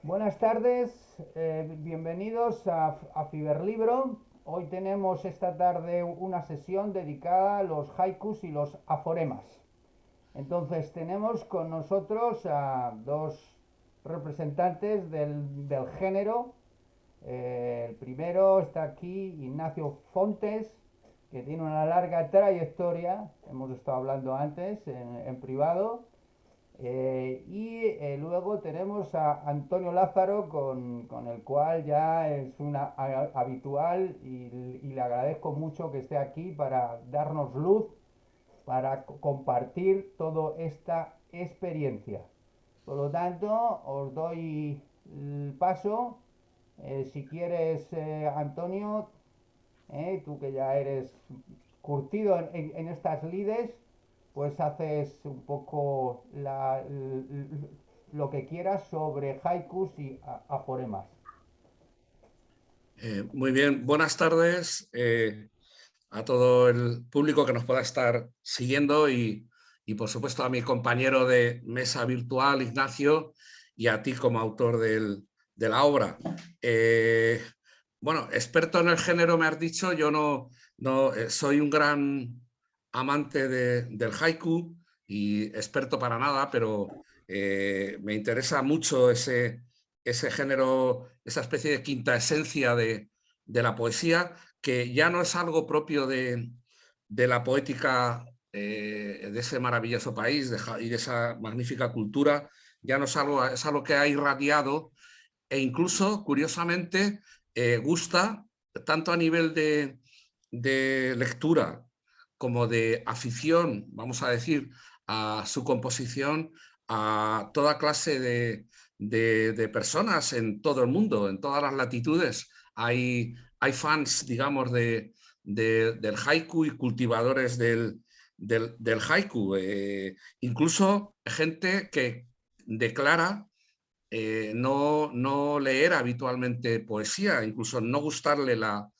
Buenas tardes, bienvenidos a Fiberlibro. Hoy tenemos esta tarde una sesión dedicada a los haikus y los aforemas. Entonces tenemos con nosotros a dos representantes del género. El primero está aquí, Ignacio Fontes, que tiene una larga trayectoria, hemos estado hablando antes en privado. Luego tenemos a Antonio Lázaro, con el cual ya es una habitual y le agradezco mucho que esté aquí para darnos luz, para compartir toda esta experiencia. Por lo tanto, os doy el paso. Si quieres, Antonio, tú que ya eres curtido en estas lides, pues haces un poco lo que quieras sobre haikus y aforemas. Muy bien, buenas tardes a todo el público que nos pueda estar siguiendo y, por supuesto a mi compañero de mesa virtual, Ignacio, y a ti como autor de la obra. Eh, bueno, experto en el género me has dicho, yo no soy un gran amante del haiku y experto para nada, pero me interesa mucho ese género, esa especie de quinta esencia de la poesía, que ya no es algo propio de la poética de ese maravilloso país y de esa magnífica cultura, ya no es algo que ha irradiado e incluso, curiosamente, gusta tanto a nivel de lectura como de afición, vamos a decir, a su composición, a toda clase de personas en todo el mundo, en todas las latitudes. Hay fans, digamos, del haiku y cultivadores del haiku. Incluso gente que declara no leer habitualmente poesía, incluso no gustarle la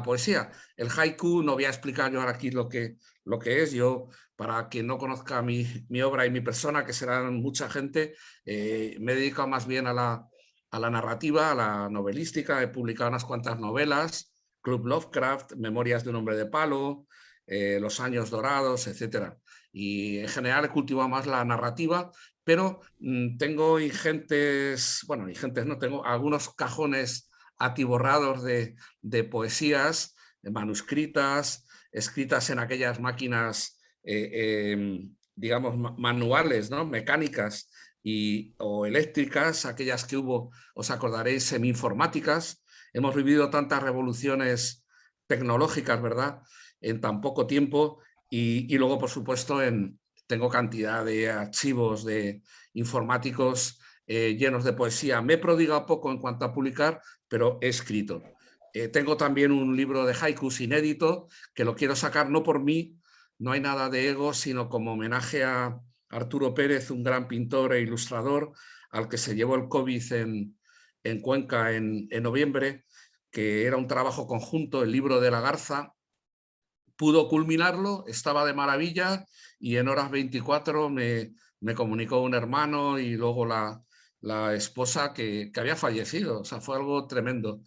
poesía. El haiku, no voy a explicar yo ahora aquí lo que es. Yo, para quien no conozca mi obra y mi persona, que serán mucha gente, me he dedicado más bien a la narrativa, a la novelística. He publicado unas cuantas novelas, Club Lovecraft, Memorias de un hombre de palo, Los años dorados, etcétera. Y en general he cultivado más la narrativa, pero tengo ingentes, bueno, ingentes no, tengo algunos cajones atiborrados de poesías manuscritas, escritas en aquellas máquinas, digamos, manuales, ¿no? Mecánicas o eléctricas, aquellas que hubo, os acordaréis, semi-informáticas. Hemos vivido tantas revoluciones tecnológicas, ¿verdad?, en tan poco tiempo y luego, por supuesto, tengo cantidad de archivos de informáticos llenos de poesía. Me he prodigado poco en cuanto a publicar, pero he escrito. Tengo también un libro de haikus inédito que lo quiero sacar no por mí, no hay nada de ego, sino como homenaje a Arturo Pérez, un gran pintor e ilustrador al que se llevó el COVID en Cuenca en noviembre, que era un trabajo conjunto, el libro de la Garza. Pudo culminarlo, estaba de maravilla y en horas 24 me comunicó un hermano y luego la esposa que había fallecido. O sea, fue algo tremendo.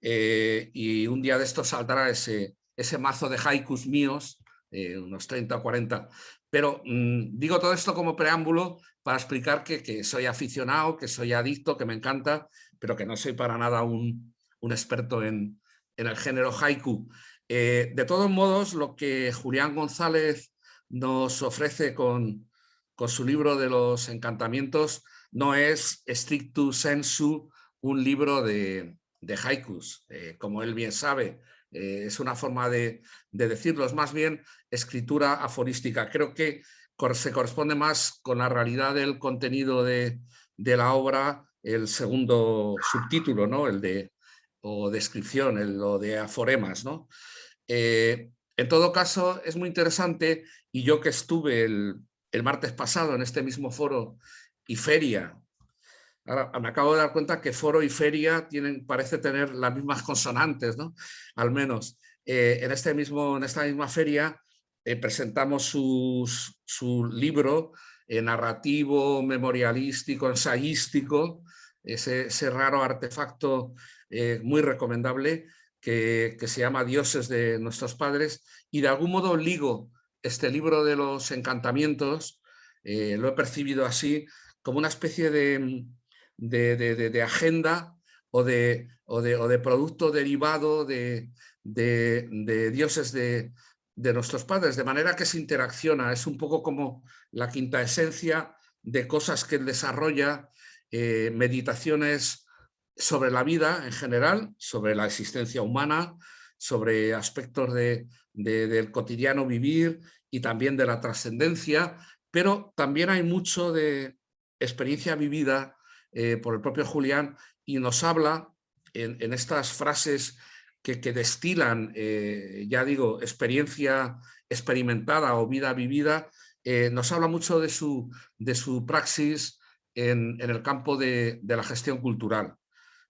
Y un día de esto saldrá ese mazo de haikus míos, unos 30 o 40. Pero digo todo esto como preámbulo para explicar que soy aficionado, que soy adicto, que me encanta, pero que no soy para nada un experto en el género haiku. De todos modos, lo que Julián González nos ofrece con su libro de los encantamientos no es stricto sensu un libro de haikus, como él bien sabe. Es una forma de decirlo, es más bien escritura aforística. Creo que se corresponde más con la realidad del contenido de la obra el segundo subtítulo, ¿no? El de o descripción, lo de aforemas, ¿no? En todo caso, es muy interesante y yo que estuve el martes pasado en este mismo foro y feria, ahora me acabo de dar cuenta que foro y feria parece tener las mismas consonantes, ¿no? Al menos. En esta misma feria presentamos su libro narrativo, memorialístico, ensayístico, ese raro artefacto muy recomendable que se llama Dioses de nuestros padres, y de algún modo ligo este libro de los encantamientos, lo he percibido así, como una especie de agenda o de producto derivado de dioses de nuestros padres, de manera que se interacciona, es un poco como la quinta esencia de cosas que él desarrolla, meditaciones sobre la vida en general, sobre la existencia humana, sobre aspectos del cotidiano vivir y también de la trascendencia, pero también hay mucho de experiencia vivida por el propio Julián, y nos habla en estas frases que destilan, ya digo, experiencia experimentada o vida vivida, nos habla mucho de su praxis en el campo de la gestión cultural.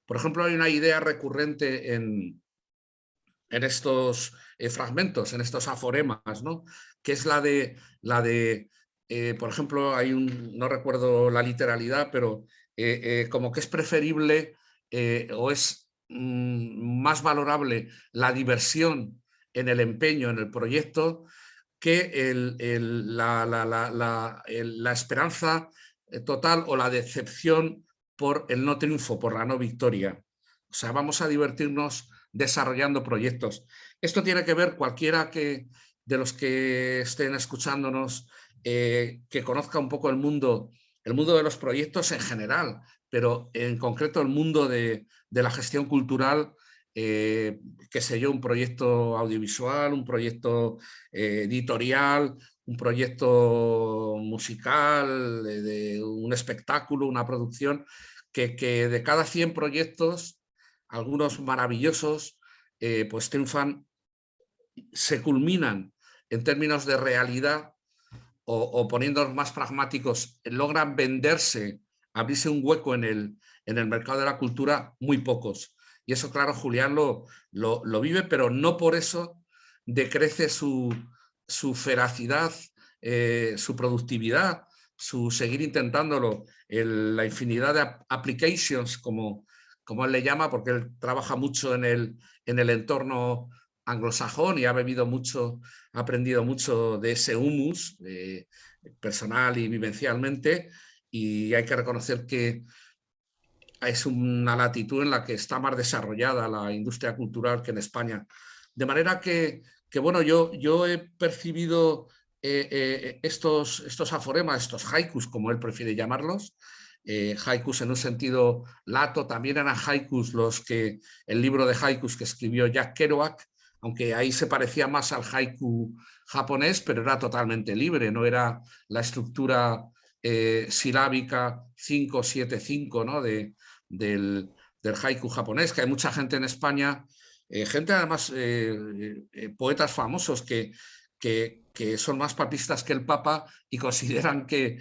Por ejemplo, hay una idea recurrente en estos fragmentos, en estos aforemas, ¿no? Que es por ejemplo, no recuerdo la literalidad, pero como que es preferible o es más valorable la diversión en el empeño, en el proyecto, que la esperanza total o la decepción por el no triunfo, por la no victoria. O sea, vamos a divertirnos desarrollando proyectos. Esto tiene que ver cualquiera de los que estén escuchándonos, que conozca un poco el mundo de los proyectos en general, pero en concreto el mundo de la gestión cultural, qué sé yo, un proyecto audiovisual, un proyecto editorial, un proyecto musical, de un espectáculo, una producción, que de cada 100 proyectos, algunos maravillosos, pues triunfan, se culminan en términos de realidad, o poniéndonos más pragmáticos, logran venderse, abrirse un hueco en el mercado de la cultura, muy pocos. Y eso, claro, Julián lo vive, pero no por eso decrece su feracidad, su productividad, su seguir intentándolo, la infinidad de applications, como él le llama, porque él trabaja mucho en el entorno anglosajón y ha bebido mucho, ha aprendido mucho de ese humus personal y vivencialmente, y hay que reconocer que es una latitud en la que está más desarrollada la industria cultural que en España. De manera que bueno, yo he percibido estos aforemas, estos haikus, como él prefiere llamarlos, haikus en un sentido lato, también eran haikus el libro de haikus que escribió Jack Kerouac, aunque ahí se parecía más al haiku japonés, pero era totalmente libre, no era la estructura silábica 5-7-5, ¿no? del haiku japonés, que hay mucha gente en España, gente además, poetas famosos que son más papistas que el Papa y consideran que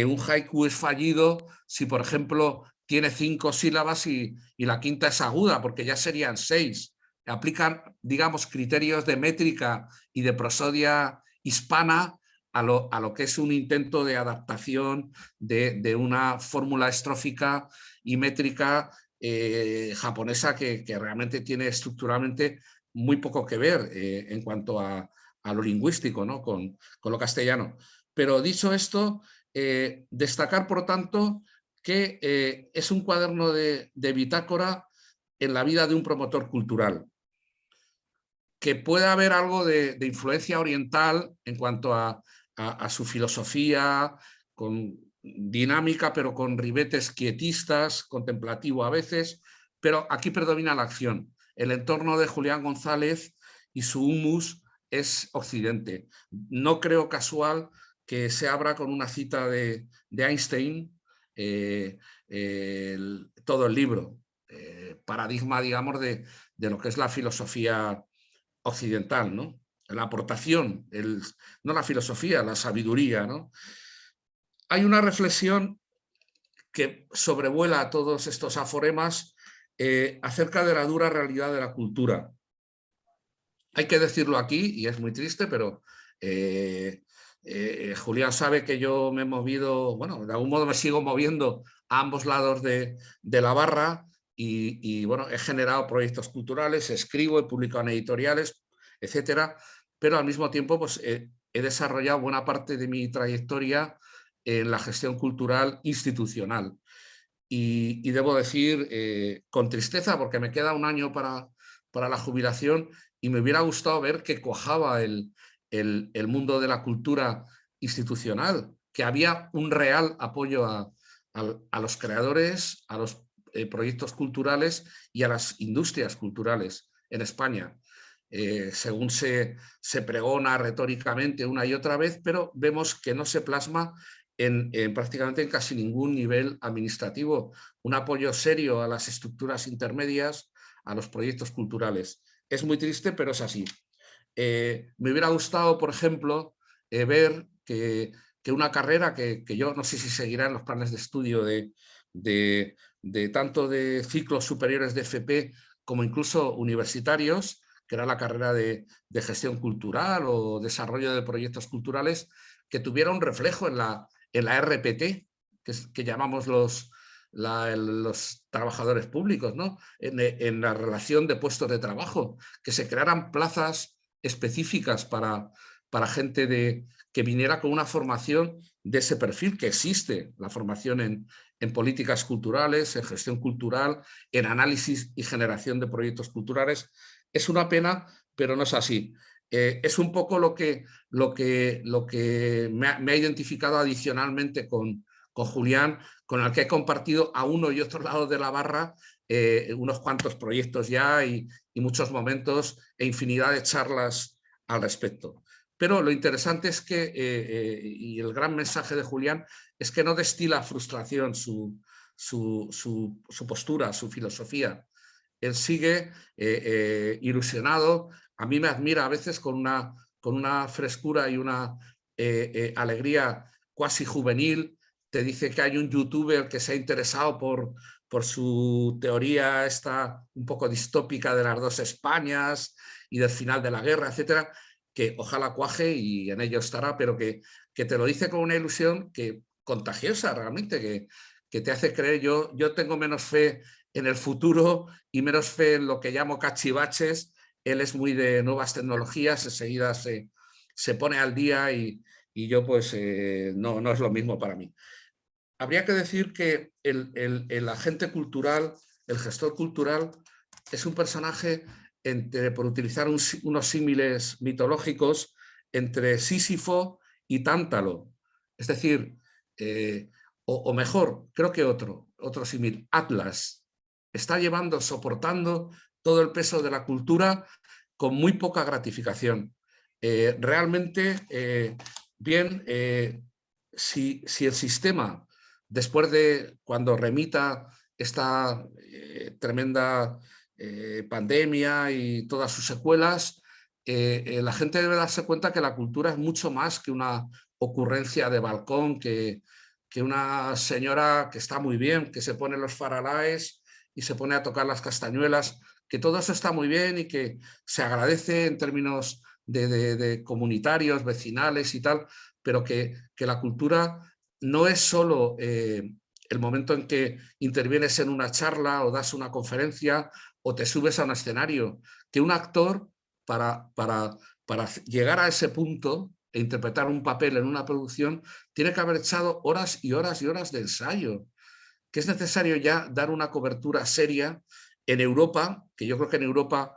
un haiku es fallido si, por ejemplo, tiene 5 sílabas y la quinta es aguda, porque ya serían 6. Aplican, digamos, criterios de métrica y de prosodia hispana a lo que es un intento de adaptación de una fórmula estrófica y métrica japonesa que realmente tiene estructuralmente muy poco que ver en cuanto a lo lingüístico, ¿no? con lo castellano. Pero dicho esto, destacar, por tanto, que es un cuaderno de bitácora en la vida de un promotor cultural, que puede haber algo de influencia oriental en cuanto a su filosofía, con dinámica, pero con ribetes quietistas, contemplativo a veces, pero aquí predomina la acción. El entorno de Julián González y su humus es Occidente. No creo casual que se abra con una cita de Einstein todo el libro, paradigma, digamos, de lo que es la filosofía occidental, ¿no? La aportación, no la filosofía, la sabiduría, ¿no? Hay una reflexión que sobrevuela todos estos aforemas acerca de la dura realidad de la cultura. Hay que decirlo aquí, y es muy triste, pero Julián sabe que yo me he movido, bueno, de algún modo me sigo moviendo a ambos lados de la barra y bueno, he generado proyectos culturales, escribo, he publicado en editoriales, etcétera, pero al mismo tiempo pues, he desarrollado buena parte de mi trayectoria en la gestión cultural institucional. Y debo decir, con tristeza, porque me queda un año para la jubilación y me hubiera gustado ver que cuajaba el mundo de la cultura institucional, que había un real apoyo a los creadores, a los proyectos culturales y a las industrias culturales en España. Según se pregona retóricamente una y otra vez, pero vemos que no se plasma prácticamente en casi ningún nivel administrativo, un apoyo serio a las estructuras intermedias, a los proyectos culturales. Es muy triste, pero es así. Me hubiera gustado, por ejemplo, ver que una carrera que yo no sé si seguirá en los planes de estudio de tanto de ciclos superiores de FP como incluso universitarios, que era la carrera de gestión cultural o desarrollo de proyectos culturales, que tuviera un reflejo en la RPT, que llamamos los trabajadores públicos, ¿no? En la relación de puestos de trabajo, que se crearan plazas específicas para gente que viniera con una formación de ese perfil, que existe, la formación en políticas culturales, en gestión cultural, en análisis y generación de proyectos culturales. Es una pena, pero no es así. Es un poco lo que me ha identificado adicionalmente con Julián, con el que he compartido a uno y otro lado de la barra unos cuantos proyectos ya y muchos momentos e infinidad de charlas al respecto. Pero lo interesante es que, y el gran mensaje de Julián, es que no destila frustración su postura, su filosofía. Él sigue ilusionado. A mí me admira a veces con una frescura y una alegría cuasi juvenil. Te dice que hay un youtuber que se ha interesado por su teoría esta un poco distópica de las dos Españas y del final de la guerra, etcétera, que ojalá cuaje y en ello estará, pero que te lo dice con una ilusión que contagiosa realmente, que te hace creer. Yo tengo menos fe en el futuro y menos fe en lo que llamo cachivaches. Él es muy de nuevas tecnologías, enseguida se pone al día y yo pues no es lo mismo para mí. Habría que decir que el agente cultural, el gestor cultural, es un personaje, por utilizar unos símiles mitológicos, entre Sísifo y Tántalo. Es decir, o mejor, creo que otro símil, Atlas. Está soportando todo el peso de la cultura con muy poca gratificación. Realmente, bien, si el sistema, después de cuando remita esta tremenda pandemia y todas sus secuelas, la gente debe darse cuenta que la cultura es mucho más que una ocurrencia de balcón, que una señora que está muy bien, que se pone los faralaes y se pone a tocar las castañuelas, que todo eso está muy bien y que se agradece en términos de comunitarios, vecinales y tal, pero que la cultura no es solo el momento en que intervienes en una charla o das una conferencia o te subes a un escenario, que un actor para llegar a ese punto e interpretar un papel en una producción tiene que haber echado horas y horas y horas de ensayo, que es necesario ya dar una cobertura seria en Europa, que yo creo que en Europa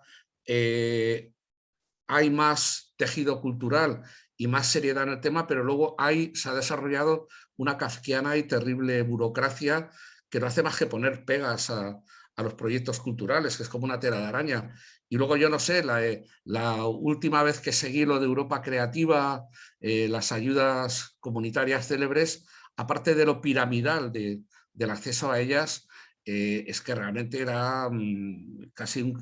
hay más tejido cultural y más seriedad en el tema, pero luego se ha desarrollado una kafkiana y terrible burocracia que no hace más que poner pegas a los proyectos culturales, que es como una tela de araña. Y luego yo no sé, la última vez que seguí lo de Europa Creativa, las ayudas comunitarias célebres, aparte de lo piramidal del acceso a ellas, es que realmente era casi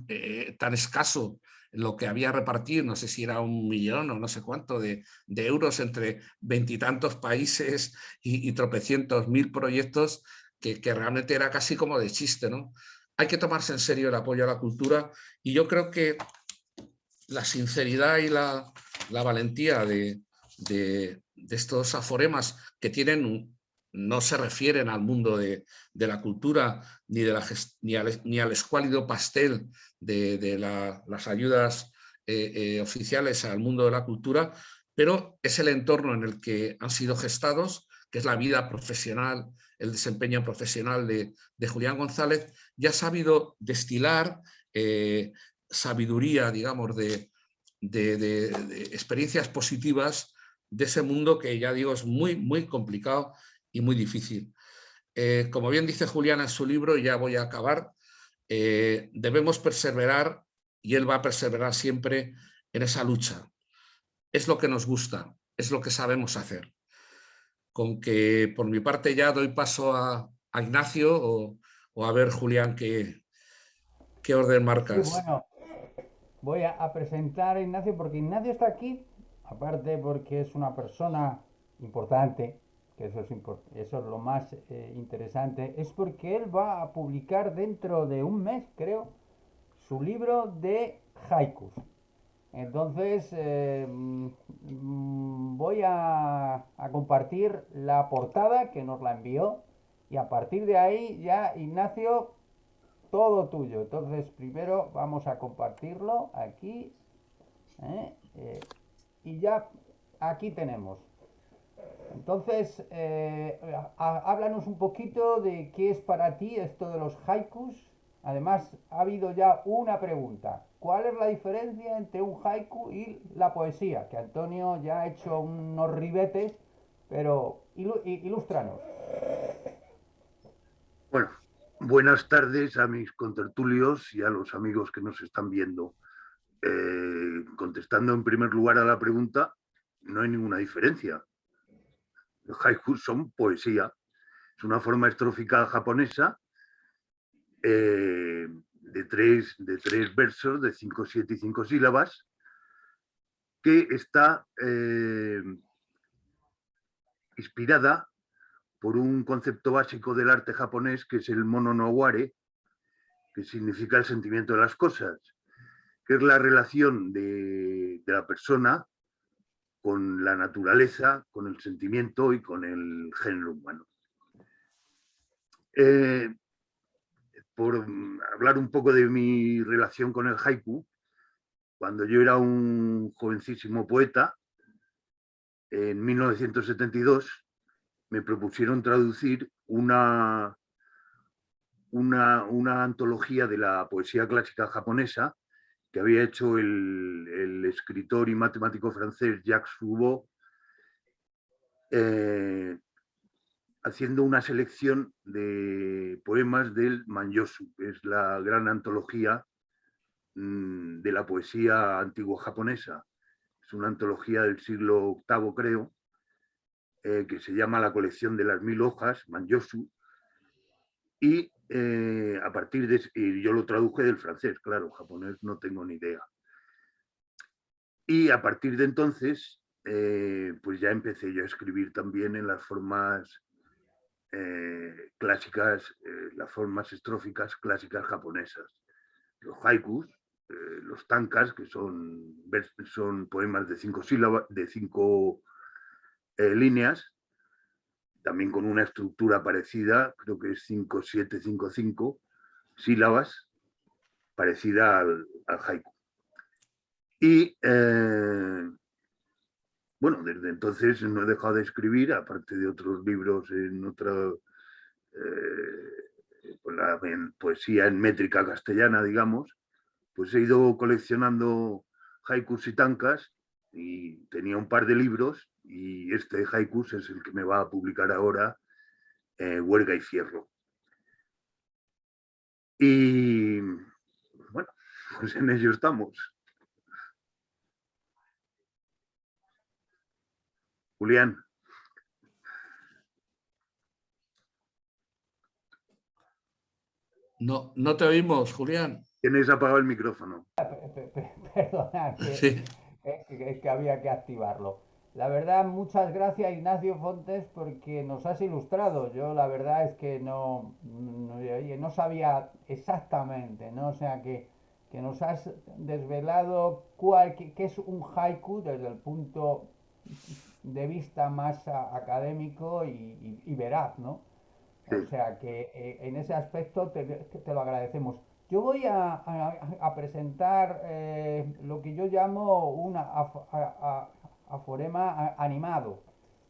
tan escaso lo que había repartir, no sé si era 1 millón o no sé cuánto de euros entre veintitantos países y tropecientos mil proyectos, que realmente era casi como de chiste, ¿no? Hay que tomarse en serio el apoyo a la cultura y yo creo que la sinceridad y la valentía de de estos aforemas que tienen, no se refieren al mundo de la cultura ni, ni al escuálido pastel de las ayudas oficiales al mundo de la cultura, pero es el entorno en el que han sido gestados, que es la vida profesional, el desempeño profesional de Julián González, y ha sabido destilar sabiduría, digamos, de experiencias positivas de ese mundo que, ya digo, es muy, muy complicado y muy difícil. Como bien dice Julián en su libro, y ya voy a acabar, debemos perseverar, y él va a perseverar siempre en esa lucha. Es lo que nos gusta, es lo que sabemos hacer. Con que por mi parte ya doy paso a Ignacio o a ver, Julián, qué orden Sí, marcas. bueno, voy a presentar a Ignacio porque Ignacio está aquí, aparte porque es una persona importante, que eso es lo más interesante, es porque él va a publicar dentro de un mes, creo, su libro de haikus. Entonces, voy a compartir la portada que nos la envió y a partir de ahí ya, Ignacio, todo tuyo. Entonces, primero vamos a compartirlo aquí, ¿eh? Y ya aquí tenemos. Entonces, háblanos un poquito de qué es para ti esto de los haikus. Además, ha habido ya una pregunta. ¿Cuál es la diferencia entre un haiku y la poesía? Que Antonio ya ha hecho unos ribetes, pero ilústranos. Bueno, buenas tardes a mis contertulios y a los amigos que nos están viendo. Contestando en primer lugar a la pregunta, no hay ninguna diferencia. Los haikus son poesía. Es una forma estrófica japonesa de tres versos de 5, 7 y 5 sílabas que está inspirada por un concepto básico del arte japonés que es el mono no ware, que significa el sentimiento de las cosas, que es la relación de la persona con la naturaleza, con el sentimiento y con el género humano. Por hablar un poco de mi relación con el haiku, cuando yo era un jovencísimo poeta, en 1972 me propusieron traducir una antología de la poesía clásica japonesa que había hecho el escritor y matemático francés Jacques Roubaud, haciendo una selección de poemas del Manyosu, que es la gran antología de la poesía antigua japonesa. Es una antología del siglo VIII, creo, que se llama La colección de las 1000 hojas, Manyosu, y a partir de... Y yo lo traduje del francés, claro, japonés no tengo ni idea. Y a partir de entonces, pues ya empecé yo a escribir también en las formas clásicas, las formas estróficas clásicas japonesas. Los haikus, los tankas, que son poemas de 5 sílabas, de 5 líneas, también con una estructura parecida, creo que es 5, 7, 5, 5 sílabas, parecida al haiku. Y bueno, desde entonces no he dejado de escribir, aparte de otros libros en en poesía en métrica castellana, digamos, pues he ido coleccionando haikus y tankas y tenía un par de libros y este haikus es el que me va a publicar ahora Huelga y Fierro. Y bueno, pues en ello estamos. Julián. No, no te oímos, Julián. Tienes apagado el micrófono. Perdona, Sí. que había que activarlo. La verdad, muchas gracias Ignacio Fontes porque nos has ilustrado. Yo la verdad es que no sabía exactamente, ¿no? O sea que nos has desvelado qué es un haiku desde el punto de vista más académico y veraz, ¿no? Sí. O sea que en ese aspecto te lo agradecemos. Yo voy a presentar lo que yo llamo un aforema animado.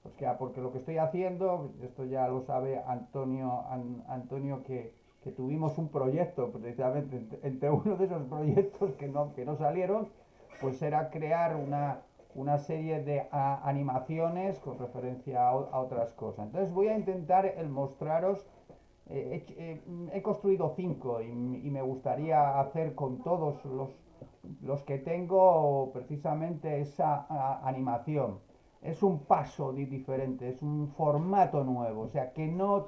O sea, porque lo que estoy haciendo, esto ya lo sabe Antonio, Antonio que tuvimos un proyecto, precisamente entre uno de esos proyectos que no salieron, pues era crear una serie de animaciones con referencia a otras cosas. Entonces voy a intentar el mostraros, he construido 5 y me gustaría hacer con todos los que tengo precisamente esa animación. Es un paso diferente, es un formato nuevo, o sea, que no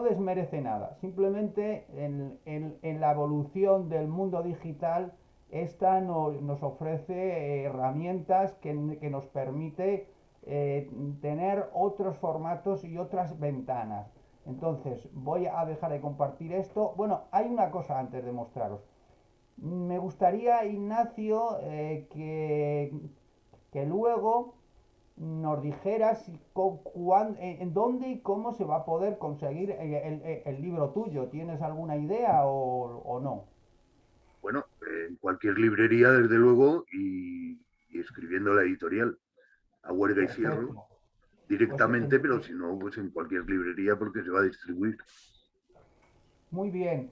desmerece nada. Simplemente en la evolución del mundo digital, esta nos ofrece herramientas que nos permite tener otros formatos y otras ventanas. Entonces, voy a dejar de compartir esto. Bueno, hay una cosa antes de mostraros. Me gustaría, Ignacio, que luego nos dijeras en dónde y cómo se va a poder conseguir el libro tuyo. ¿Tienes alguna idea o no? Bueno, en cualquier librería, desde luego, y escribiendo la editorial, a huelga y cierro, Perfecto. Pues directamente, pero si no, pues en cualquier librería porque se va a distribuir. muy bien.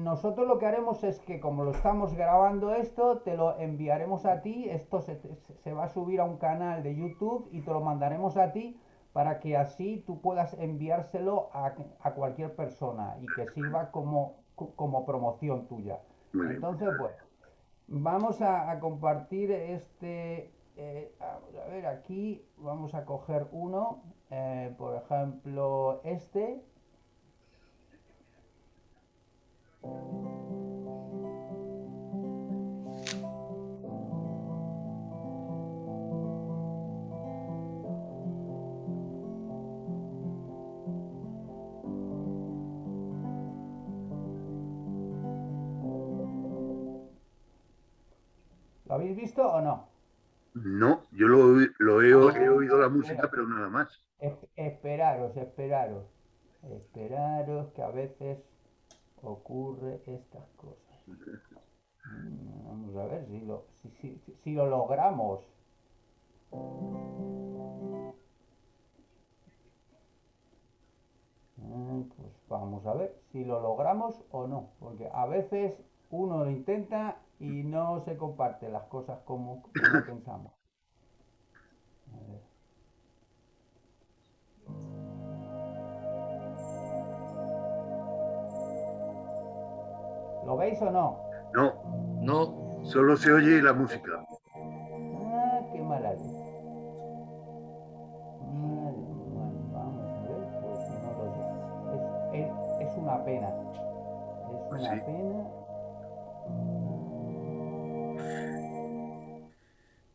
Nosotros lo que haremos es que como lo estamos grabando esto, te lo enviaremos a ti. Esto se va a subir a un canal de YouTube y te lo mandaremos a ti para que así tú puedas enviárselo a cualquier persona y que sirva como promoción tuya. Muy bien. Entonces, bueno, vamos a compartir este. Vamos a ver, aquí vamos a coger uno, por ejemplo, este. ¿Lo habéis visto o no? No, yo he oído la música, pero nada más. Esperaros. Esperaros que a veces ocurre estas cosas. Vamos a ver si lo logramos. Pues vamos a ver si lo logramos o no. Porque a veces uno lo intenta y no se comparte las cosas como pensamos. A ver. ¿Lo veis o no? No, No, solo se oye la música. Qué maravilla. Bueno, vamos a ver, pues no lo sé. Es una pena. Es Pues una sí. pena.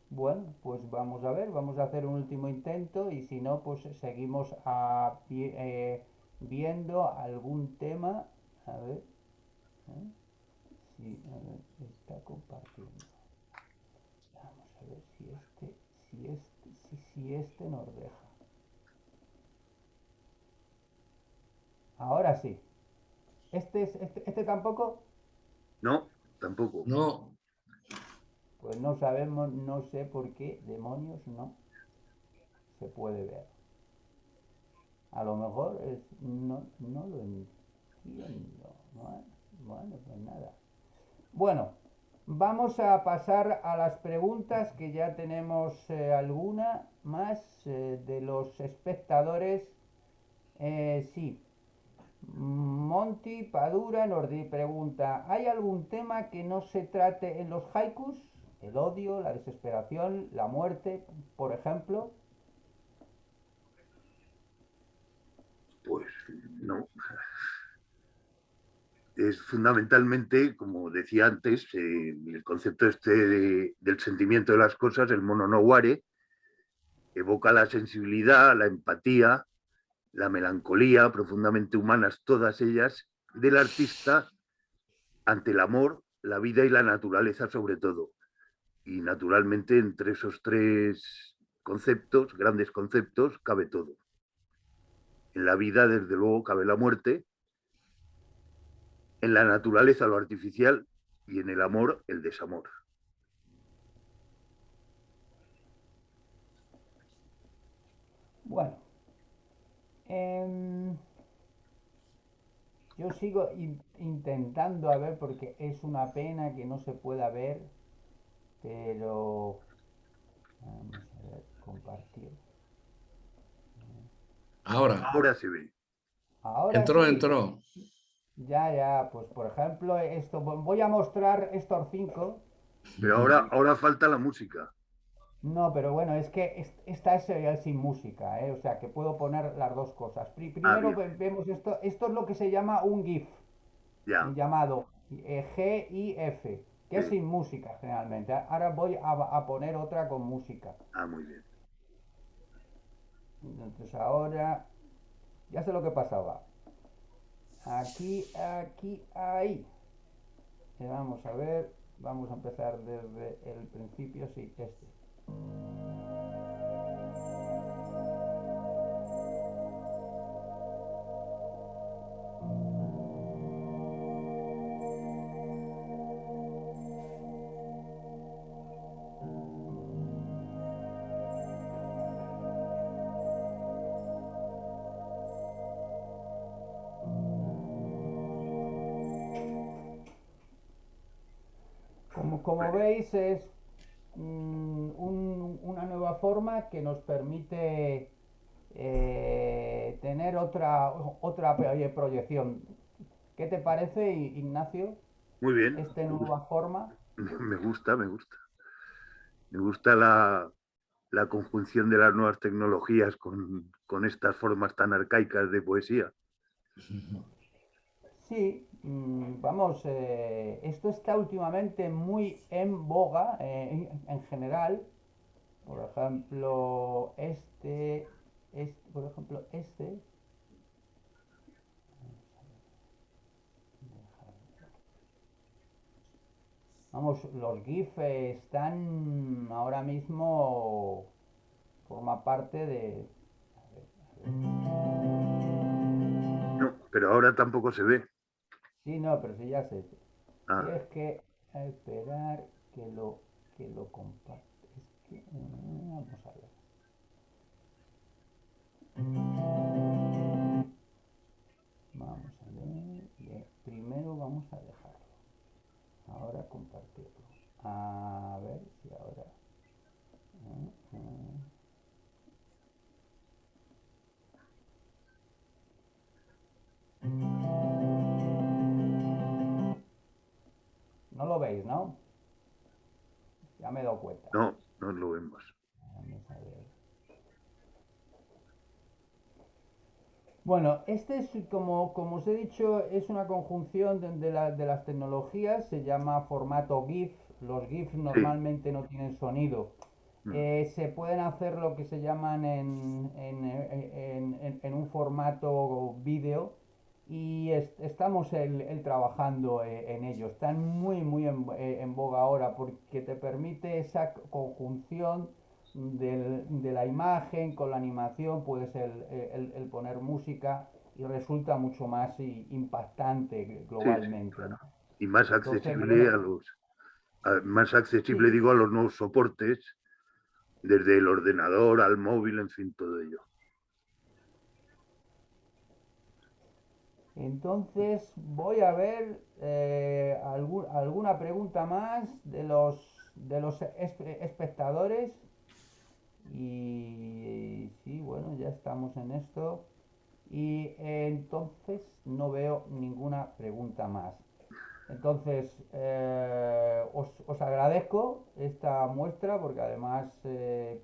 Bueno, pues vamos a ver, vamos a hacer un último intento y si no, pues seguimos viendo algún tema. A ver, ¿eh? Sí, a ver, está compartiendo. Vamos a ver si este nos deja. Ahora sí. Este tampoco. No, tampoco. no. Pues no sabemos, no sé por qué demonios no se puede ver. A lo mejor no lo entiendo. Bueno, pues nada. Bueno, vamos a pasar a las preguntas que ya tenemos alguna más de los espectadores. Sí, Monty Padura nos pregunta, ¿hay algún tema que no se trate en los haikus? El odio, la desesperación, la muerte, por ejemplo. Pues no. Es fundamentalmente, como decía antes, el concepto del sentimiento de las cosas, el mono no ware, evoca la sensibilidad, la empatía, la melancolía, profundamente humanas todas ellas, del artista ante el amor, la vida y la naturaleza sobre todo. Y naturalmente entre esos tres conceptos, grandes conceptos, cabe todo. En la vida, desde luego, cabe la muerte, en la naturaleza lo artificial y en el amor el desamor. Bueno, yo sigo intentando a ver porque es una pena que no se pueda ver, pero vamos a ver, compartir. Ahora, Ahora se ve. Ahora entró, sí, entró. ya, ya, pues por ejemplo, esto, voy a mostrar estos cinco. Pero ahora falta la música. No, pero bueno, es que esta es sin música, ¿eh? O sea que puedo poner las dos cosas. Primero Bien, vemos esto, esto es lo que se llama un GIF, ya. llamado GIF, que es Sí. sin música generalmente. Ahora voy a poner otra con música. Muy bien. Entonces ahora, ya sé lo que pasaba. Aquí, aquí, ahí. Vamos a ver, vamos a empezar desde el principio, sí, este. Como veis es una nueva forma que nos permite tener otra proyección. ¿Qué te parece, Ignacio, Muy bien. esta nueva forma? Me gusta, me gusta. Me gusta la conjunción de las nuevas tecnologías con estas formas tan arcaicas de poesía. Sí, vamos, esto está últimamente muy en boga en general. Por ejemplo, por ejemplo, este. Vamos, los GIF están ahora mismo, forma parte de... No, pero ahora tampoco se ve. Sí, no, pero sí, ya sé. Si Ah, es que esperar que lo comparte. Es que, vamos a ver. Vamos a ver. Primero vamos a dejarlo. Ahora compartirlo. A ver si ahora. No lo veis, ¿no? Ya me he dado cuenta. no, no lo vemos. Vamos a ver. Bueno, este es, como os he dicho, es una conjunción de las tecnologías, se llama formato GIF. Los GIF Sí. normalmente no tienen sonido. Se pueden hacer lo que se llaman en un formato vídeo y estamos trabajando en ello. Están muy en boga ahora porque te permite esa conjunción de la imagen con la animación, puedes el poner música y resulta mucho más impactante Sí, sí, globalmente, claro. ¿no? Y más Entonces, accesible bueno, más accesible sí. digo a los nuevos soportes, desde el ordenador al móvil, en fin, todo ello. Entonces voy a ver alguna pregunta más de los espectadores. Y sí, bueno, ya estamos en esto. Y entonces no veo ninguna pregunta más. Entonces, os agradezco esta muestra porque además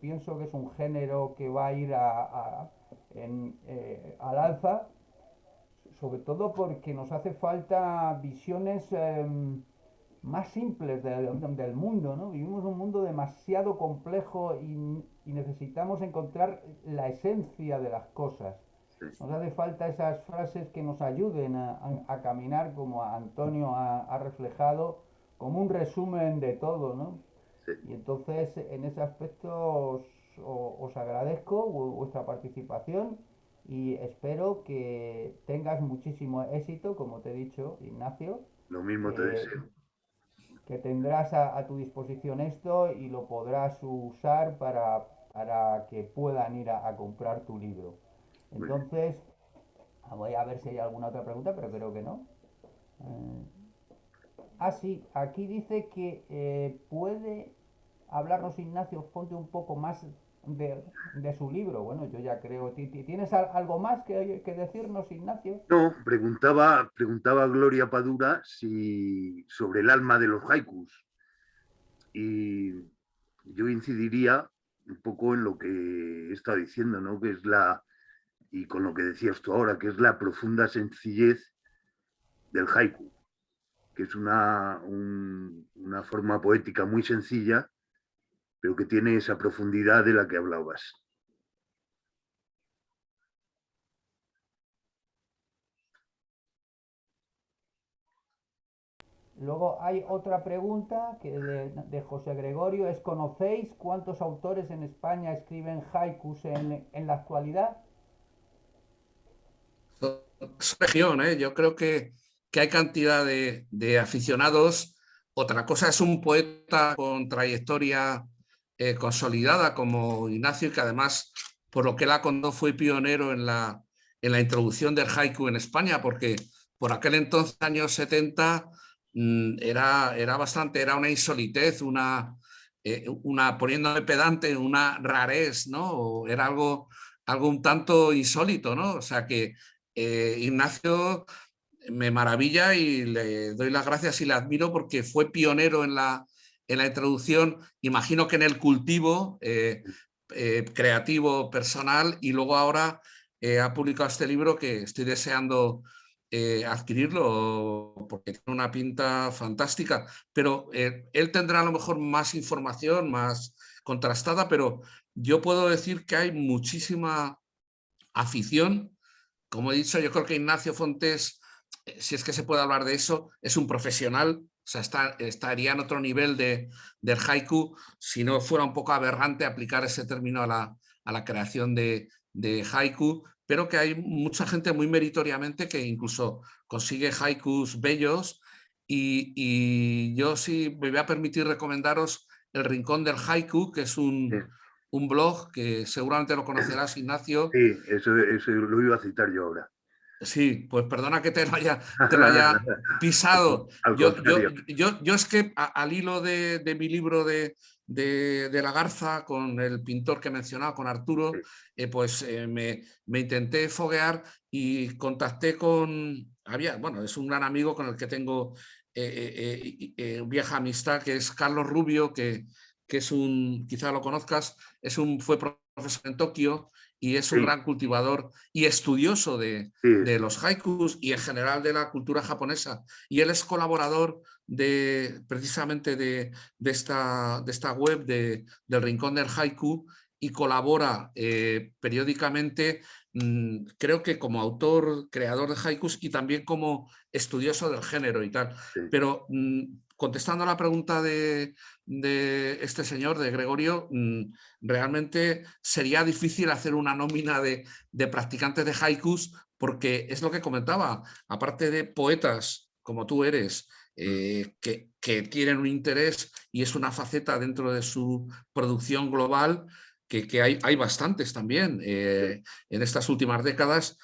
pienso que es un género que va a ir al alza, sobre todo porque nos hace falta visiones más simples del mundo, ¿no? Vivimos un mundo demasiado complejo y necesitamos encontrar la esencia de las cosas. Sí, Nos hace falta esas frases que nos ayuden a caminar, como Antonio ha reflejado, como un resumen de todo, ¿no? sí. Y entonces, en ese aspecto, os agradezco vuestra participación y espero que tengas muchísimo éxito, como te he dicho, Ignacio, Lo mismo te que, deseo. que tendrás a tu disposición esto y lo podrás usar para que puedan ir a comprar tu libro. Muy bien. Entonces, voy a ver si hay alguna otra pregunta, pero creo que no. Eh, sí, aquí dice que puede hablarnos Ignacio Fonte un poco más de su libro. Bueno, yo ya creo. ¿Tienes algo más que decirnos, Ignacio? No, preguntaba Gloria Padura sobre el alma de los haikus. Y yo incidiría un poco en lo que he estado diciendo, ¿no? Que es y con lo que decías tú ahora, que es la profunda sencillez del haiku, que es una forma poética muy sencilla, pero que tiene esa profundidad de la que hablabas. Luego hay otra pregunta que de José Gregorio, es ¿conocéis cuántos autores en España escriben haikus en la actualidad? Es región, ¿eh? Yo creo que hay cantidad de aficionados. Otra cosa es un poeta con trayectoria consolidada como Ignacio, que además, por lo que él ha contado, fue pionero en la introducción del haiku en España, porque por aquel entonces, años 70, era bastante, era una insolitez, poniéndome pedante, una rarez, ¿no? Era algo un tanto insólito, ¿no? O sea que Ignacio me maravilla y le doy las gracias y le admiro porque fue pionero en la introducción, imagino que en el cultivo creativo, personal, y luego ahora ha publicado este libro que estoy deseando adquirirlo porque tiene una pinta fantástica, pero él tendrá a lo mejor más información, más contrastada, pero yo puedo decir que hay muchísima afición. Como he dicho, yo creo que Ignacio Fontes, si es que se puede hablar de eso, es un profesional, o sea, estaría en otro nivel del haiku si no fuera un poco aberrante aplicar ese término a la creación de haiku, pero que hay mucha gente muy meritoriamente que incluso consigue haikus bellos y yo sí me voy a permitir recomendaros El Rincón del Haiku, que es Sí, un blog que seguramente lo conocerás, Ignacio. sí, eso lo iba a citar yo ahora. Sí, pues perdona que te lo haya pisado. Al contrario. Yo es que al hilo de mi libro de La Garza con el pintor que he mencionado, con Arturo, pues me intenté foguear y contacté bueno, es un gran amigo con el que tengo vieja amistad, que es Carlos Rubio, que es quizá lo conozcas, fue profesor en Tokio y es un Sí, gran cultivador y estudioso sí, de los haikus y en general de la cultura japonesa. Y él es colaborador precisamente de esta web del Rincón del Haiku y colabora periódicamente, creo que como autor, creador de haikus y también como estudioso del género y tal. sí. Pero contestando a la pregunta de este señor, de Gregorio, realmente sería difícil hacer una nómina de practicantes de haikus porque es lo que comentaba, aparte de poetas como tú eres, que tienen un interés y es una faceta dentro de su producción global, que hay bastantes también. En estas últimas décadas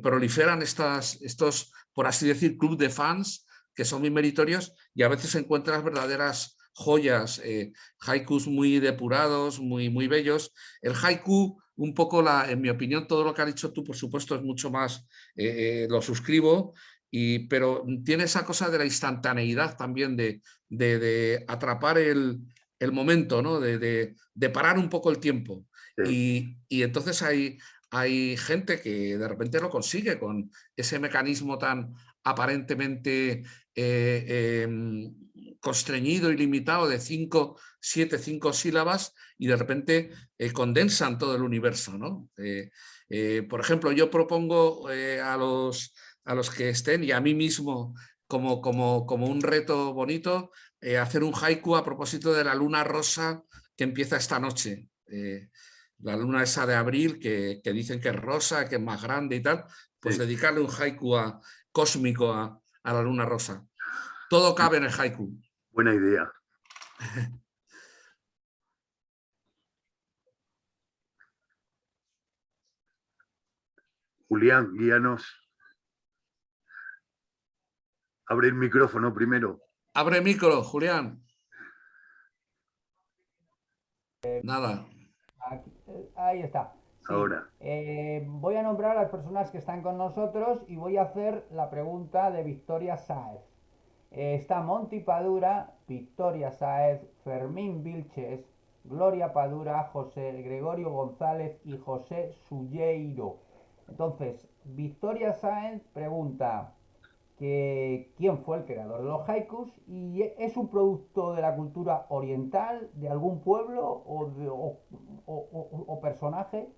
proliferan estos, por así decir, club de fans que son muy meritorios y a veces encuentras verdaderas joyas, haikus muy depurados, muy bellos. El haiku, un poco, en mi opinión, todo lo que has dicho tú, por supuesto, es mucho más, lo suscribo, pero tiene esa cosa de la instantaneidad también, de atrapar el momento, ¿no? De parar un poco el tiempo. Sí. Y entonces hay gente que de repente lo consigue con ese mecanismo tan aparentemente constreñido y limitado de 5 sílabas y de repente condensan todo el universo, ¿no? Por ejemplo, yo propongo a los que estén y a mí mismo como un reto bonito, hacer un haiku a propósito de la luna rosa que empieza esta noche. La luna esa de abril que dicen que es rosa, que es más grande y tal, pues Sí. dedicarle un haiku cósmico a la luna rosa. Todo cabe en el haiku. Buena idea. Julián, guíanos. Abre el micrófono primero. Abre micro, Julián. Nada. Aquí, ahí está. Sí. Ahora. Voy a nombrar a las personas que están con nosotros y voy a hacer la pregunta de Victoria Sáez. Está Monty Padura, Victoria Sáez, Fermín Vilches, Gloria Padura, José Gregorio González y José Sulleiro. Entonces, Victoria Sáez pregunta que quién fue el creador de los haikus y es un producto de la cultura oriental, de algún pueblo o personaje.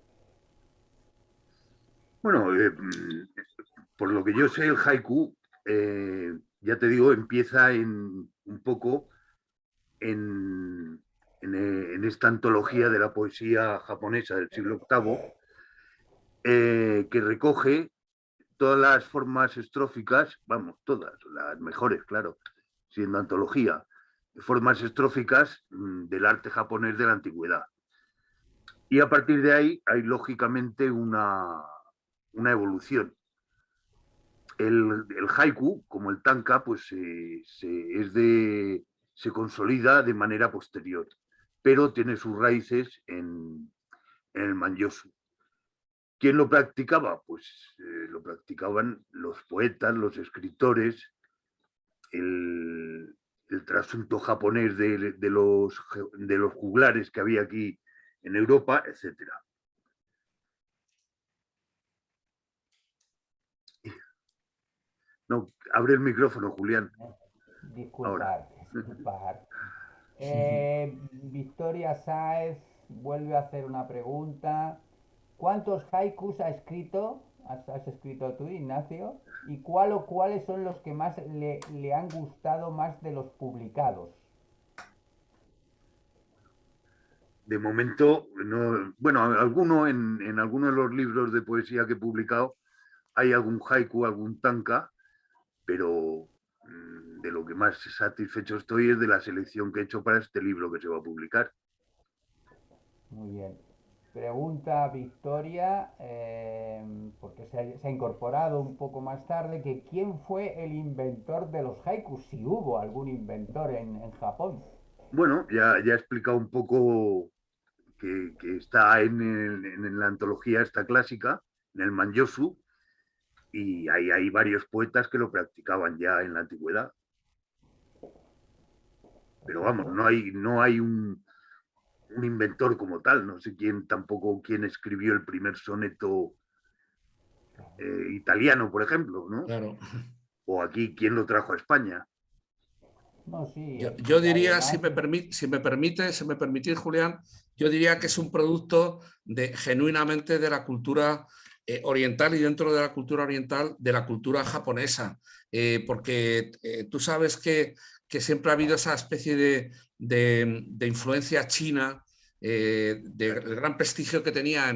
Bueno, por lo que yo sé, el haiku, ya te digo, empieza un poco en esta antología de la poesía japonesa del siglo VIII, que recoge todas las formas estróficas, vamos, todas, las mejores, claro, siendo antología, formas estróficas del arte japonés de la antigüedad. Y a partir de ahí hay lógicamente una evolución. El haiku, como el tanka, pues se consolida de manera posterior, pero tiene sus raíces en el manyosu. ¿Quién lo practicaba? Pues lo practicaban los poetas, los escritores, el trasunto japonés de los juglares que había aquí en Europa, etcétera. No, abre el micrófono, Julián. Disculpar, disculpar. Victoria Sáez vuelve a hacer una pregunta. ¿Cuántos haikus has escrito tú, Ignacio? ¿Y cuáles son los que más le han gustado más de los publicados? De momento, no, bueno, en algunos de los libros de poesía que he publicado hay algún haiku, algún tanka, pero de lo que más satisfecho estoy es de la selección que he hecho para este libro que se va a publicar. Muy bien. Pregunta Victoria, porque se ha incorporado un poco más tarde, que ¿quién fue el inventor de los haikus? Si hubo algún inventor en Japón. Bueno, ya he explicado un poco que está en la antología esta clásica, en el Manyosu, y hay varios poetas que lo practicaban ya en la antigüedad. Pero vamos, Perfecto. no hay un inventor como tal, no sé quién escribió el primer soneto italiano, por ejemplo, ¿no? Claro. O aquí quién lo trajo a España. No, sí, Yo diría, además, si me permitís, Julián, yo diría que es un producto genuinamente de la cultura oriental y dentro de la cultura oriental, de la cultura japonesa, porque tú sabes que siempre ha habido esa especie de influencia china, del gran prestigio que tenía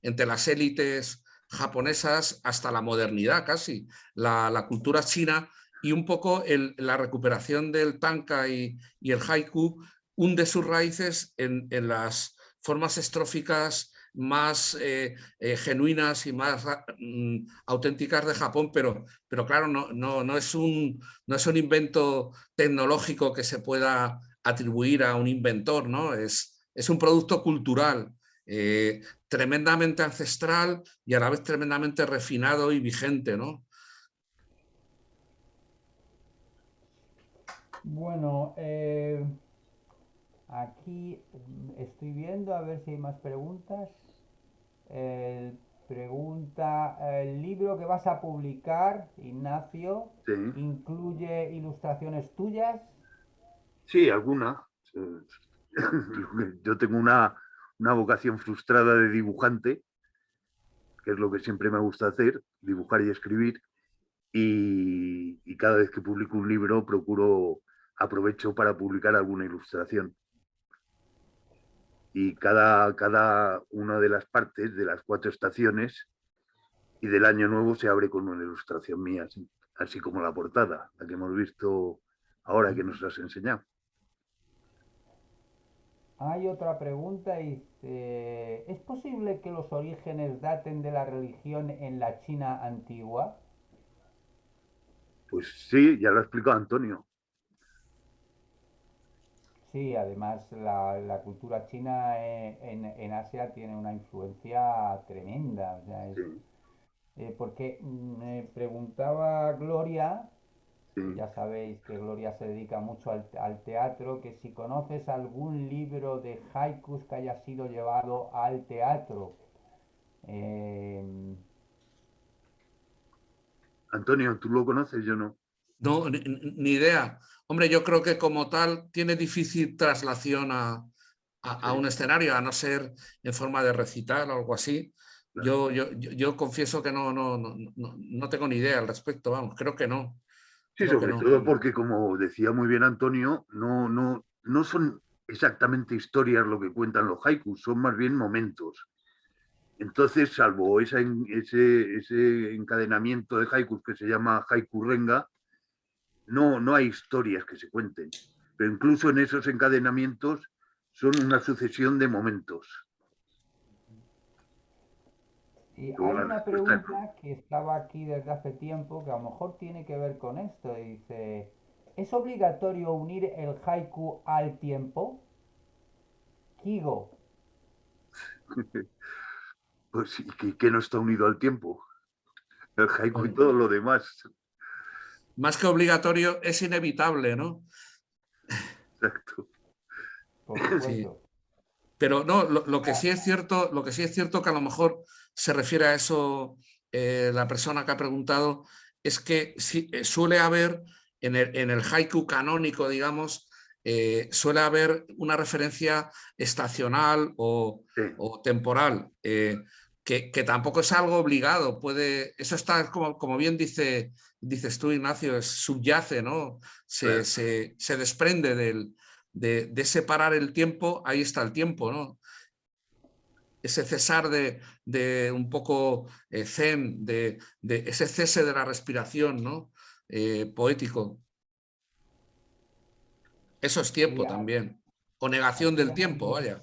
entre las élites japonesas hasta la modernidad casi. La cultura china y un poco la recuperación del tanka y el haiku hunde sus raíces en las formas estróficas más genuinas y más auténticas de Japón, pero claro, no es un invento tecnológico que se pueda atribuir a un inventor, ¿no? Es un producto cultural tremendamente ancestral y a la vez tremendamente refinado y vigente, ¿no? bueno, aquí estoy viendo a ver si hay más preguntas. Eh, Pregunta, ¿el libro que vas a publicar, Ignacio, Sí, incluye ilustraciones tuyas? sí, alguna. Yo tengo una vocación frustrada de dibujante, que es lo que siempre me gusta hacer, dibujar y escribir. y cada vez que publico un libro aprovecho para publicar alguna ilustración. Y cada una de las partes de las 4 estaciones y del año nuevo se abre con una ilustración mía, así como la portada, la que hemos visto ahora que nos has enseñado. Hay otra pregunta, dice, ¿es posible que los orígenes daten de la religión en la China antigua? Pues sí, ya lo ha explicado Antonio. Sí, además la cultura china en Asia tiene una influencia tremenda. O sea, Sí, porque me preguntaba Gloria, sí. que ya sabéis que Gloria se dedica mucho al teatro, que si conoces algún libro de haikus que haya sido llevado al teatro. Eh, Antonio, ¿tú lo conoces? Yo no. No, ni idea. Hombre, yo creo que como tal tiene difícil traslación a Sí, un escenario, a no ser en forma de recital o algo así. claro. Yo confieso que no tengo ni idea al respecto, vamos, creo que no, Sí, creo que sobre no. todo porque, como decía muy bien Antonio, no son exactamente historias lo que cuentan los haikus, son más bien momentos. Entonces, salvo ese encadenamiento de haikus que se llama haiku renga, no hay historias que se cuenten. Pero incluso en esos encadenamientos son una sucesión de momentos. y Luego hay la una respuesta es pregunta que estaba aquí desde hace tiempo que a lo mejor tiene que ver con esto. Dice, ¿es obligatorio unir el haiku al tiempo? Kigo. pues sí, que no está unido al tiempo. El haiku y Bueno, todo lo demás. más que obligatorio, es inevitable, ¿no? Exacto. Por Sí. supuesto. Pero no, lo que Ah, sí es cierto, lo que sí es cierto que a lo mejor se refiere a eso la persona que ha preguntado, es que sí, suele haber en el haiku canónico, digamos, suele haber una referencia estacional Sí, o temporal, que tampoco es algo obligado. Eso está, como bien dices tú, Ignacio, subyace, ¿no? claro. Se desprende de separar el tiempo, ahí está el tiempo, ¿no? Ese cesar de un poco zen, de ese cese de la respiración, ¿no? Poético. Eso es y tiempo también. O negación aquí del ya te tiempo, digo, vaya.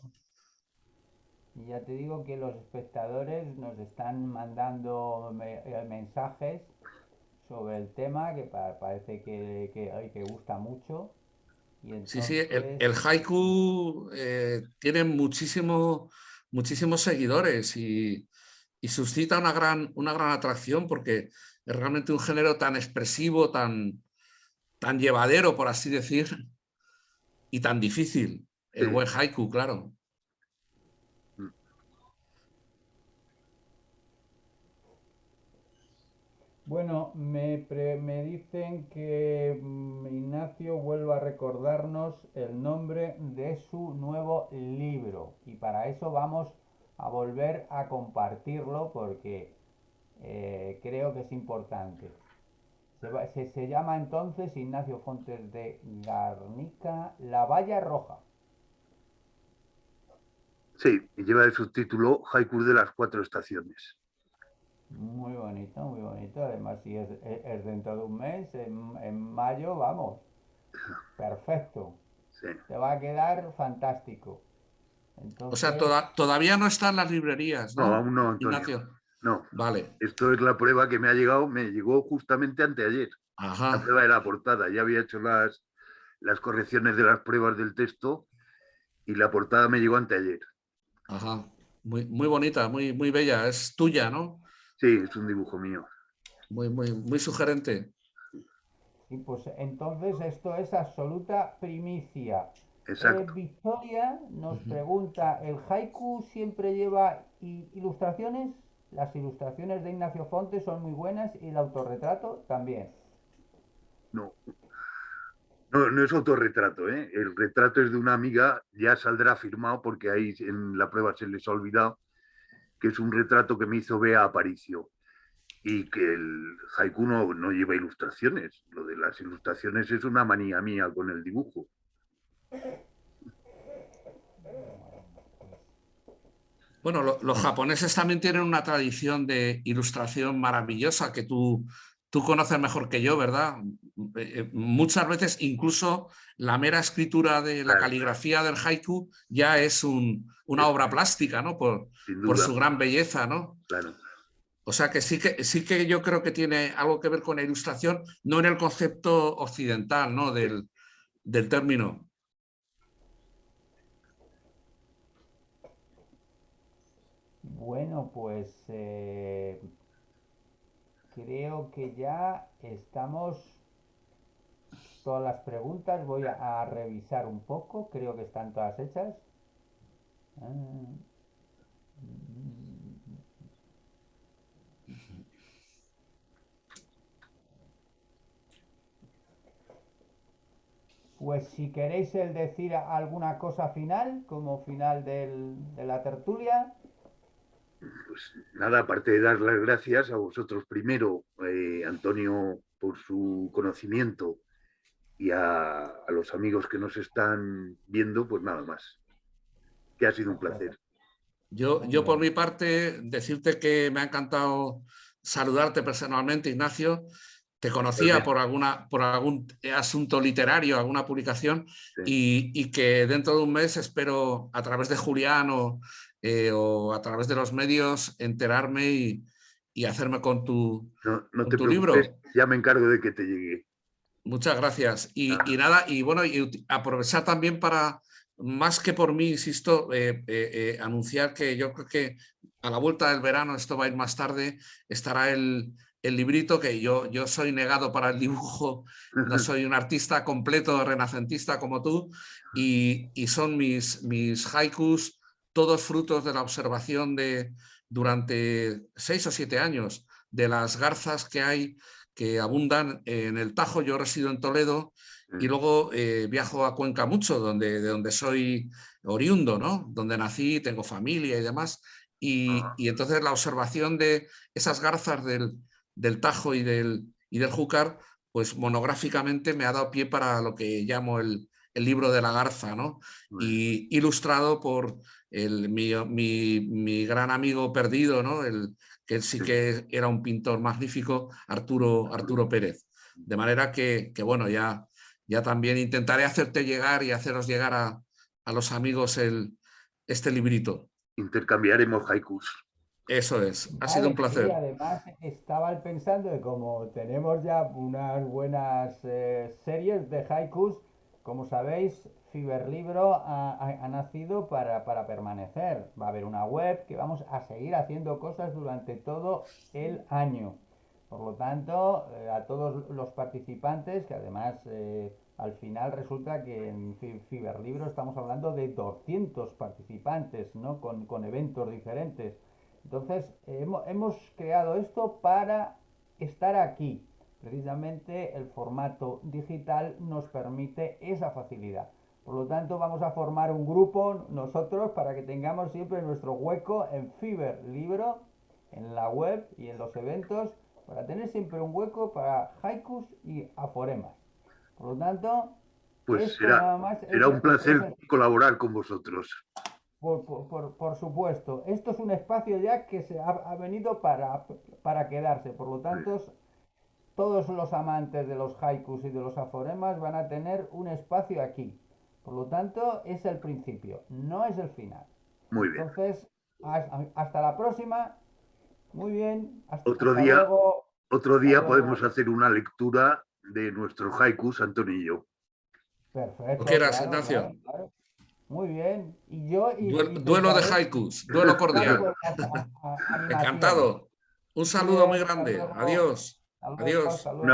y ya te digo que los espectadores nos están mandando mensajes sobre el tema que parece que gusta mucho. Y Sí, sí, entonces, el haiku tiene muchísimos seguidores y suscita una gran atracción porque es realmente un género tan expresivo, tan llevadero, por así decir, y tan difícil. El Sí. buen haiku, claro. bueno, me dicen que Ignacio vuelva a recordarnos el nombre de su nuevo libro. Y para eso vamos a volver a compartirlo porque creo que es importante. Se llama entonces Ignacio Fontes de Garnica, La Valla Roja. Sí, y lleva el subtítulo Haikus de las 4 estaciones. Muy bonito, muy bonito. Además, si es dentro de un mes, en mayo, vamos. Perfecto. Sí. Te va a quedar fantástico. O sea, Entonces, todavía no están las librerías, No, ¿no, aún no, Antonio. Ignacio? No. Vale. Esto es la prueba que me llegó justamente anteayer. Ajá, La prueba de la portada. Ya había hecho las correcciones de las pruebas del texto y la portada me llegó anteayer. ajá. Muy bonita, muy bella. Es tuya, ¿no? Sí, es un dibujo mío. Muy sugerente. y pues entonces esto es absoluta primicia. Exacto. Victoria nos Ujú. pregunta, ¿el haiku siempre lleva ilustraciones? Las ilustraciones de Ignacio Fonte son muy buenas y el autorretrato también. No, no es autorretrato, ¿eh? El retrato es de una amiga, ya saldrá firmado porque ahí en la prueba se les ha olvidado, que es un retrato que me hizo Bea Aparicio. y que el haiku no lleva ilustraciones. Lo de las ilustraciones es una manía mía con el dibujo. Bueno, los japoneses también tienen una tradición de ilustración maravillosa que tú conoces mejor que yo, ¿verdad? Muchas veces incluso la mera escritura de la Claro, caligrafía del haiku ya es una obra plástica, ¿no? sin Por duda, su gran belleza, ¿no? claro. O sea que sí que yo creo que tiene algo que ver con la ilustración, no en el concepto occidental, ¿no? Del término. Bueno, pues creo que ya estamos todas las preguntas. Voy a revisar un poco. Creo que están todas hechas. Ah, Pues si queréis el decir alguna cosa final, como final de la tertulia. Pues nada, aparte de dar las gracias a vosotros primero, Antonio, por su conocimiento y a los amigos que nos están viendo, pues nada más. Que ha sido un Perfecto. placer. Muy Yo por bien. mi parte, decirte que me ha encantado saludarte personalmente, Ignacio. Te conocía Realmente, por algún asunto literario, alguna publicación, sí. y que dentro de un mes espero a través de Julián o a través de los medios enterarme y hacerme No con te tu preocupes, libro. ya me encargo de que te llegue. Muchas gracias. Y Nada, nada, y bueno, y aprovechar también para, más que por mí, insisto, anunciar que yo creo que a la vuelta del verano, esto va a ir más tarde, estará el librito que yo soy negado para el dibujo, no soy un artista completo renacentista como tú, y son mis haikus, todos frutos de la observación durante 6 o 7 años de las garzas que hay que abundan en el Tajo. Yo resido en Toledo y luego viajo a Cuenca mucho, de donde soy oriundo, ¿no? Donde nací, tengo familia y demás. Y entonces la observación de esas garzas del Tajo y del Júcar, pues monográficamente me ha dado pie para lo que llamo el libro de la garza, ¿no? bueno, Y ilustrado por mi gran amigo perdido, ¿no? Que él sí sí, que era un pintor magnífico, Arturo Pérez. De manera que bueno, ya también intentaré hacerte llegar y haceros llegar a los amigos este librito. intercambiaremos haikus. Eso es, ha sido un Vale, sí, placer. además estaba pensando de como tenemos ya unas buenas series de haikus, como sabéis, Fiberlibro ha nacido para permanecer. Va a haber una web que vamos a seguir haciendo cosas durante todo el año. Por lo tanto, a todos los participantes, que además al final resulta que en Fiberlibro estamos hablando de 200 participantes, ¿no? Con eventos diferentes. Entonces, hemos creado esto para estar aquí. Precisamente el formato digital nos permite esa facilidad. Por lo tanto, vamos a formar un grupo nosotros para que tengamos siempre nuestro hueco en Fiber Libro, en la web y en los eventos, para tener siempre un hueco para haikus y aforemas. Por lo tanto, Pues esto nada más será un es placer el colaborar con vosotros. por supuesto, esto es un espacio ya que ha venido para quedarse. Por lo tanto, todos los amantes de los haikus y de los aforemas van a tener un espacio aquí. Por lo tanto, es el principio, no es el final. Muy bien. Entonces, hasta la próxima. Muy bien. Otro Hasta día, luego. otro Hasta día luego. podemos hacer una lectura de nuestros haikus, Antonio y yo. Lo Perfecto, quieras, claro, Ignacio. claro, claro. Muy bien. Y yo Duelo de intentaré haikus, duelo estar cordial. con las animaciones. Encantado. Un Muy saludo muy bien, hasta grande. luego. Adiós. Hasta luego, Adiós. hasta Un luego.